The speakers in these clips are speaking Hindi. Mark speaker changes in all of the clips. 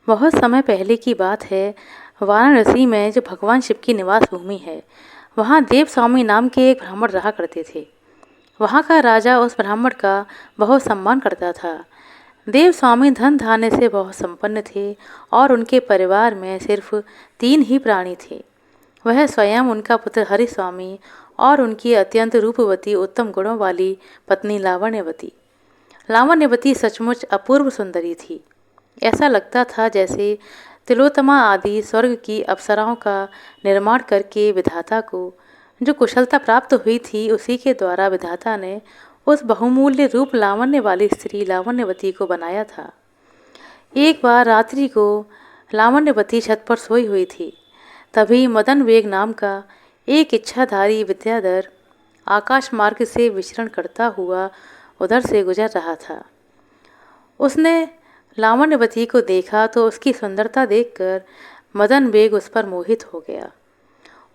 Speaker 1: बहुत समय पहले की बात है। वाराणसी में जो भगवान शिव की निवास भूमि है, वहाँ देव स्वामी नाम के एक ब्राह्मण रहा करते थे। वहाँ का राजा उस ब्राह्मण का बहुत सम्मान करता था। देव स्वामी धन धान्य से बहुत संपन्न थे और उनके परिवार में सिर्फ 3 ही प्राणी थे। वह स्वयं, उनका पुत्र हरिस्वामी और उनकी अत्यंत रूपवती उत्तम गुणों वाली पत्नी लावण्यवती। लावण्यवती सचमुच अपूर्व सुंदरी थी। ऐसा लगता था जैसे तिलोत्तमा आदि स्वर्ग की अप्सराओं का निर्माण करके विधाता को जो कुशलता प्राप्त हुई थी, उसी के द्वारा विधाता ने उस बहुमूल्य रूप लावण्य वाली स्त्री लावण्यवती को बनाया था। एक बार रात्रि को लावण्यवती छत पर सोई हुई थी। तभी मदन वेग नाम का एक इच्छाधारी विद्याधर आकाश मार्ग से विचरण करता हुआ उधर से गुजर रहा था। उसने लावण्यवती को देखा तो उसकी सुंदरता देखकर मदन बेग उस पर मोहित हो गया।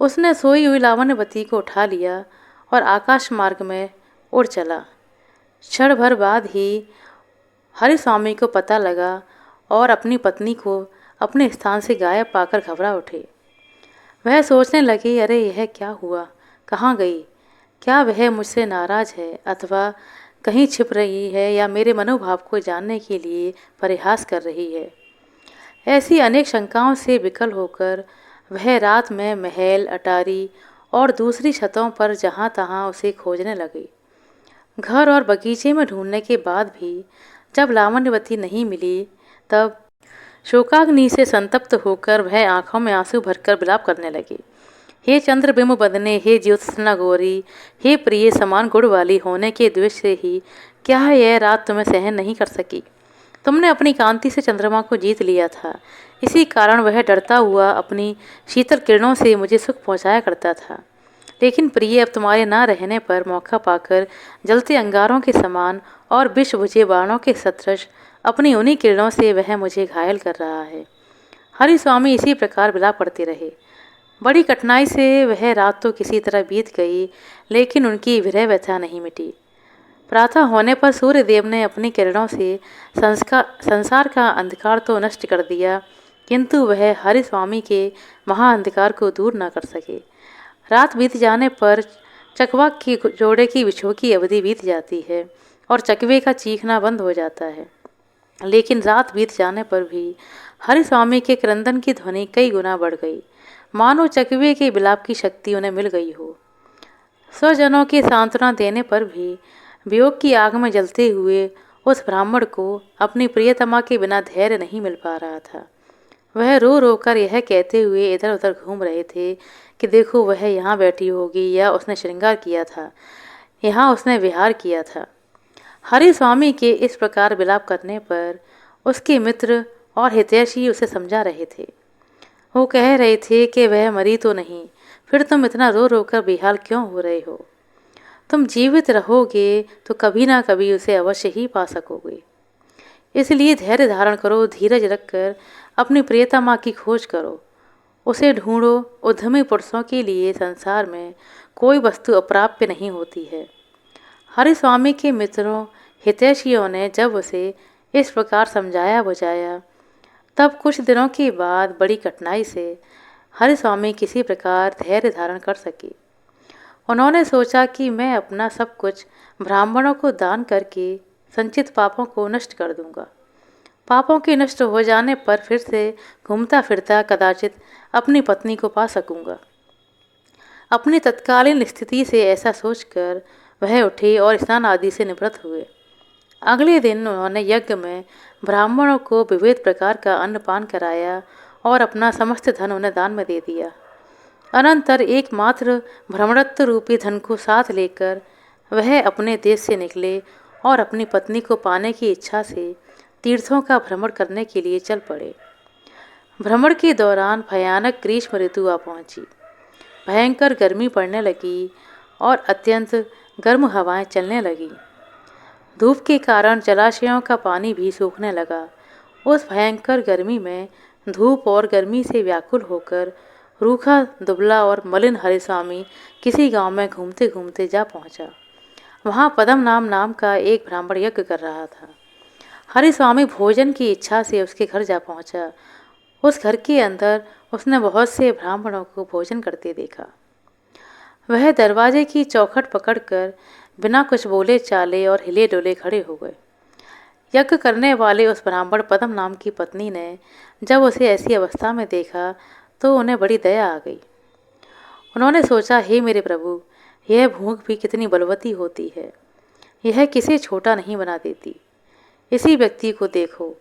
Speaker 1: उसने सोई हुई लावण्यवती को उठा लिया और आकाश मार्ग में उड़ चला। क्षण भर बाद ही हरिस्वामी को पता लगा और अपनी पत्नी को अपने स्थान से गायब पाकर घबरा उठे। वह सोचने लगे, अरे यह क्या हुआ, कहाँ गई? क्या वह मुझसे नाराज है अथवा कहीं छिप रही है या मेरे मनोभाव को जानने के लिए परिहास कर रही है? ऐसी अनेक शंकाओं से विकल होकर वह रात में महल, अटारी और दूसरी छतों पर जहाँ तहाँ उसे खोजने लगी। घर और बगीचे में ढूंढने के बाद भी जब लावण्यवती नहीं मिली, तब शोकाग्नि से संतप्त होकर वह आंखों में आंसू भरकर विलाप करने लगी। हे चंद्रबिंब बदने, हे ज्योत्सना गौरी, हे प्रिय समान गुण वाली होने के द्वेष से ही क्या यह रात तुम्हें सहन नहीं कर सकी? तुमने अपनी कांति से चंद्रमा को जीत लिया था, इसी कारण वह डरता हुआ अपनी शीतल किरणों से मुझे सुख पहुंचाया करता था। लेकिन प्रिय, अब तुम्हारे ना रहने पर मौका पाकर जलते अंगारों के समान और विष बुझे बाणों के सदृश अपनी उन्हीं किरणों से वह मुझे घायल कर रहा है। हरिस्वामी इसी प्रकार विलाप करते रहे। बड़ी कठिनाई से वह रात तो किसी तरह बीत गई, लेकिन उनकी विरह व्यथा नहीं मिटी। प्रातः होने पर सूर्यदेव ने अपनी किरणों से संसार का अंधकार तो नष्ट कर दिया, किंतु वह हरिस्वामी के महाअंधकार को दूर न कर सके। रात बीत जाने पर चकवा की जोड़े की विछोह की अवधि बीत जाती है और चकवे का चीखना बंद हो जाता है। लेकिन रात बीत जाने पर भी हरिस्वामी के क्रंदन की ध्वनि कई गुना बढ़ गई, मानो चकवे के विलाप की शक्ति उन्हें मिल गई हो। स्वजनों के सांत्वना देने पर भी वियोग की आग में जलते हुए उस ब्राह्मण को अपनी प्रियतमा के बिना धैर्य नहीं मिल पा रहा था। वह रो रो कर यह कहते हुए इधर उधर घूम रहे थे कि देखो, वह यहाँ बैठी होगी, या उसने श्रृंगार किया था, यहाँ उसने विहार किया था। हरिस्वामी के इस प्रकार विलाप करने पर उसके मित्र और हितैषी उसे समझा रहे थे। वो कह रहे थे कि वह मरी तो नहीं, फिर तुम इतना रो रो कर बेहाल क्यों हो रहे हो? तुम जीवित रहोगे तो कभी ना कभी उसे अवश्य ही पा सकोगे। इसलिए धैर्य धारण करो, धीरज रखकर अपनी प्रियतमा की खोज करो, उसे ढूंढो। उद्यमी पुरुषों के लिए संसार में कोई वस्तु अप्राप्य नहीं होती है। हरिस्वामी के मित्रों हितैषियों ने जब उसे इस प्रकार समझाया बुझाया, तब कुछ दिनों के बाद बड़ी कठिनाई से हरिस्वामी किसी प्रकार धैर्य धारण कर सके। उन्होंने सोचा कि मैं अपना सब कुछ ब्राह्मणों को दान करके संचित पापों को नष्ट कर दूंगा। पापों के नष्ट हो जाने पर फिर से घूमता फिरता कदाचित अपनी पत्नी को पा सकूंगा। अपनी तत्कालीन स्थिति से ऐसा सोचकर वह उठे और स्नान आदि से निवृत्त हुए। अगले दिन उन्होंने यज्ञ में ब्राह्मणों को विविध प्रकार का अन्नपान कराया और अपना समस्त धन उन्हें दान में दे दिया। अनंतर एकमात्र भ्रमणत्व रूपी धन को साथ लेकर वह अपने देश से निकले और अपनी पत्नी को पाने की इच्छा से तीर्थों का भ्रमण करने के लिए चल पड़े। भ्रमण के दौरान भयानक ग्रीष्म ऋतु आ पहुंची। भयंकर गर्मी पड़ने लगी और अत्यंत गर्म हवाएं चलने लगीं। धूप के कारण जलाशयों का पानी भी सूखने लगा। उस भयंकर गर्मी में धूप और गर्मी से व्याकुल होकर रूखा, दुबला और मलिन हरिस्वामी किसी गांव में घूमते घूमते जा पहुंचा। वहां पदम नाम का एक ब्राह्मण यज्ञ कर रहा था। हरिस्वामी भोजन की इच्छा से उसके घर जा पहुंचा। उस घर के अंदर उसने बहुत से ब्राह्मणों को भोजन करते देखा। वह दरवाजे की चौखट पकड़कर बिना कुछ बोले चाले और हिले डुले खड़े हो गए। यज्ञ करने वाले उस ब्राह्मण पद्म नाम की पत्नी ने जब उसे ऐसी अवस्था में देखा तो उन्हें बड़ी दया आ गई। उन्होंने सोचा, हे मेरे प्रभु, यह भूख भी कितनी बलवती होती है, यह किसे छोटा नहीं बना देती। इसी व्यक्ति को देखो,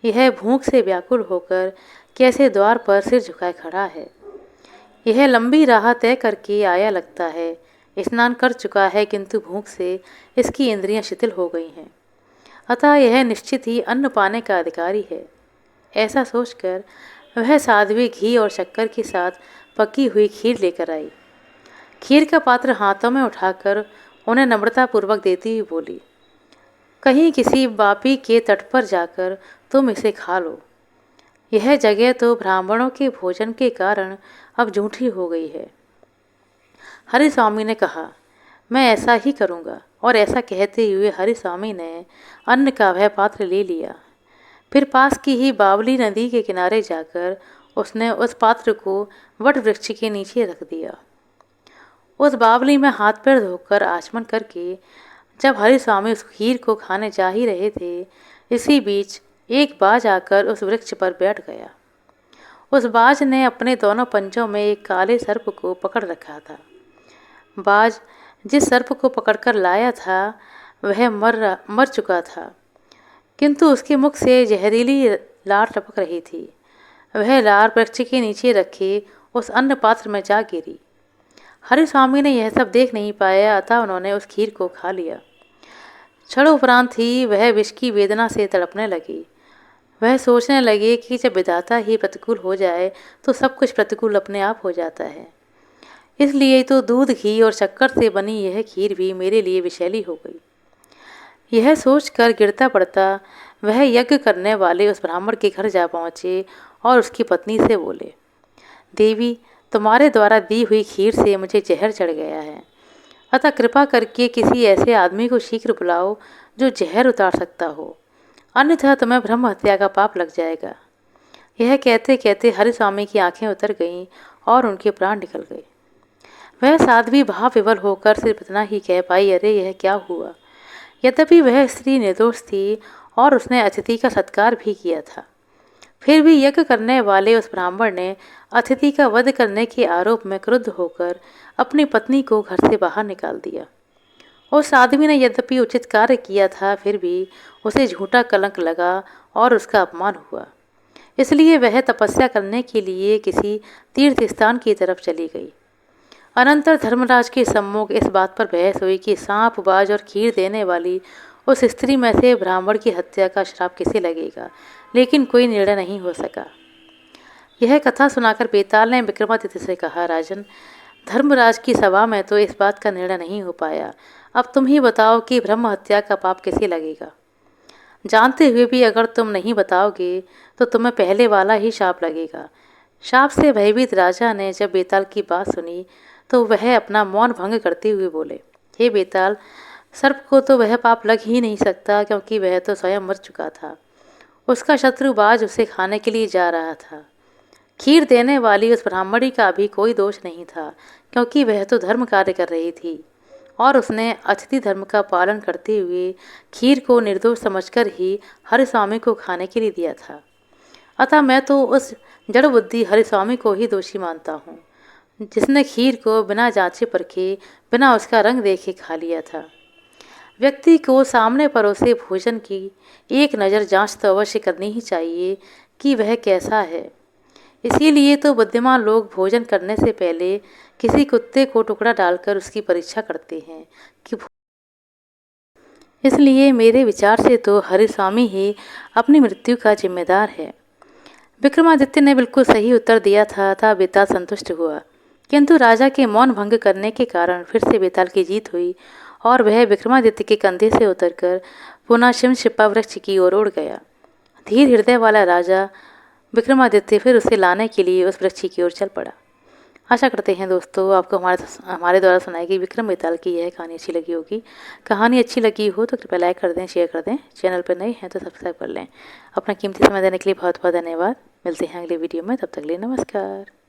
Speaker 1: यह भूख से व्याकुल होकर कैसे द्वार पर सिर झुकाए खड़ा है। यह लंबी राह तय करके आया लगता है, स्नान कर चुका है, किंतु भूख से इसकी इंद्रियां शिथिल हो गई हैं, अतः यह निश्चित ही अन्न पाने का अधिकारी है। ऐसा सोचकर वह साध्वी घी और शक्कर के साथ पकी हुई खीर लेकर आई। खीर का पात्र हाथों में उठाकर उन्हें नम्रतापूर्वक देती हुई बोली, कहीं किसी वापी के तट पर जाकर तुम इसे खा लो। यह जगह तो ब्राह्मणों के भोजन के कारण अब झूठी हो गई है। हरिस्वामी ने कहा, मैं ऐसा ही करूँगा। और ऐसा कहते हुए हरिस्वामी ने अन्न का वह पात्र ले लिया। फिर पास की ही बावली नदी के किनारे जाकर उसने उस पात्र को वट वृक्ष के नीचे रख दिया। उस बावली में हाथ पैर धोकर आचमन करके जब हरिस्वामी उस खीर को खाने जा ही रहे थे, इसी बीच एक बाज आकर उस वृक्ष पर बैठ गया। उस बाज ने अपने दोनों पंजों में एक काले सर्प को पकड़ रखा था। बाज जिस सर्प को पकड़कर लाया था वह मर चुका था, किंतु उसके मुख से जहरीली लार टपक रही थी। वह लार वृक्ष के नीचे रखे उस अन्न पात्र में जा गिरी। हरिस्वामी ने यह सब देख नहीं पाया, अतः उन्होंने उस खीर को खा लिया। क्षण उपरांत ही वह विष की वेदना से तड़पने लगी। वह सोचने लगे कि जब विधाता ही प्रतिकूल हो जाए तो सब कुछ प्रतिकूल अपने आप हो जाता है। इसलिए तो दूध, घी और शक्कर से बनी यह खीर भी मेरे लिए विषैली हो गई। यह सोचकर गिरता पड़ता वह यज्ञ करने वाले उस ब्राह्मण के घर जा पहुँचे और उसकी पत्नी से बोले, देवी, तुम्हारे द्वारा दी हुई खीर से मुझे जहर चढ़ गया है, अतः कृपा करके किसी ऐसे आदमी को शीघ्र बुलाओ जो जहर उतार सकता हो, अन्यथा तुम्हें ब्रह्म हत्या का पाप लग जाएगा। यह कहते कहते हरिस्वामी की आंखें उतर गईं और उनके प्राण निकल गए। वह साध्वी भाव विवल होकर सिर्फ इतना ही कह पाई, अरे यह क्या हुआ। यद्यपि वह स्त्री निर्दोष थी और उसने अतिथि का सत्कार भी किया था, फिर भी यज्ञ करने वाले उस ब्राह्मण ने अतिथि का वध करने के आरोप में क्रुद्ध होकर अपनी पत्नी को घर से बाहर निकाल दिया। उस आदमी ने यद्यपि उचित कार्य किया था, फिर भी उसे झूठा कलंक लगा और उसका अपमान हुआ। इसलिए वह तपस्या करने के लिए किसी तीर्थ स्थान की तरफ चली गई। अनंतर धर्मराज के सम्मुख इस बात पर बहस हुई कि सांप, बाज और खीर देने वाली उस स्त्री में से ब्राह्मण की हत्या का श्राप किसे लगेगा, लेकिन कोई निर्णय नहीं हो सका। यह कथा सुनाकर बेताल ने विक्रमादित्य से कहा, राजन, धर्मराज की सभा में तो इस बात का निर्णय नहीं हो पाया। अब तुम ही बताओ कि ब्रह्म हत्या का पाप किसे लगेगा। जानते हुए भी अगर तुम नहीं बताओगे तो तुम्हें पहले वाला ही शाप लगेगा। शाप से भयभीत राजा ने जब बेताल की बात सुनी तो वह अपना मौन भंग करते हुए बोले, हे बेताल, सर्प को तो वह पाप लग ही नहीं सकता, क्योंकि वह तो स्वयं मर चुका था। उसका शत्रु बाज उसे खाने के लिए जा रहा था। खीर देने वाली उस ब्राह्मणी का भी कोई दोष नहीं था, क्योंकि वह तो धर्म कार्य कर रही थी और उसने अतिथि धर्म का पालन करते हुए खीर को निर्दोष समझकर ही हरिस्वामी को खाने के लिए दिया था। अतः मैं तो उस जड़ बुद्धि हरिस्वामी को ही दोषी मानता हूँ, जिसने खीर को बिना जांचे परखे, बिना उसका रंग देखे खा लिया था। व्यक्ति को सामने परोसे भोजन की एक नज़र जांच तो अवश्य करनी ही चाहिए कि वह कैसा है। इसीलिए तो बुद्धिमान लोग भोजन करने से पहले किसी कुत्ते को टुकड़ा डालकर उसकी परीक्षा करते हैं कि इसलिए मेरे विचार से तो हरिस्वामी ही अपनी मृत्यु का जिम्मेदार है। विक्रमादित्य ने बिल्कुल सही उत्तर दिया था बेताल संतुष्ट हुआ, किंतु राजा के मौन भंग करने के कारण फिर से बेताल की जीत हुई और वह विक्रमादित्य के कंधे से उतरकर पुनः शिमशिप्पा वृक्ष की ओर उड़ गया। धीर हृदय वाला राजा विक्रमादित्य फिर उसे लाने के लिए उस वृक्ष की ओर चल पड़ा। आशा करते हैं दोस्तों आपको हमारे द्वारा सुनाई गई विक्रम बेताल की यह कहानी अच्छी लगी होगी। कहानी अच्छी लगी हो तो कृपया लाइक कर दें, शेयर कर दें। चैनल पर नए हैं तो सब्सक्राइब कर लें। अपना कीमती समय देने के लिए बहुत बहुत धन्यवाद। मिलते हैं अगले वीडियो में, तब तक के लिए नमस्कार।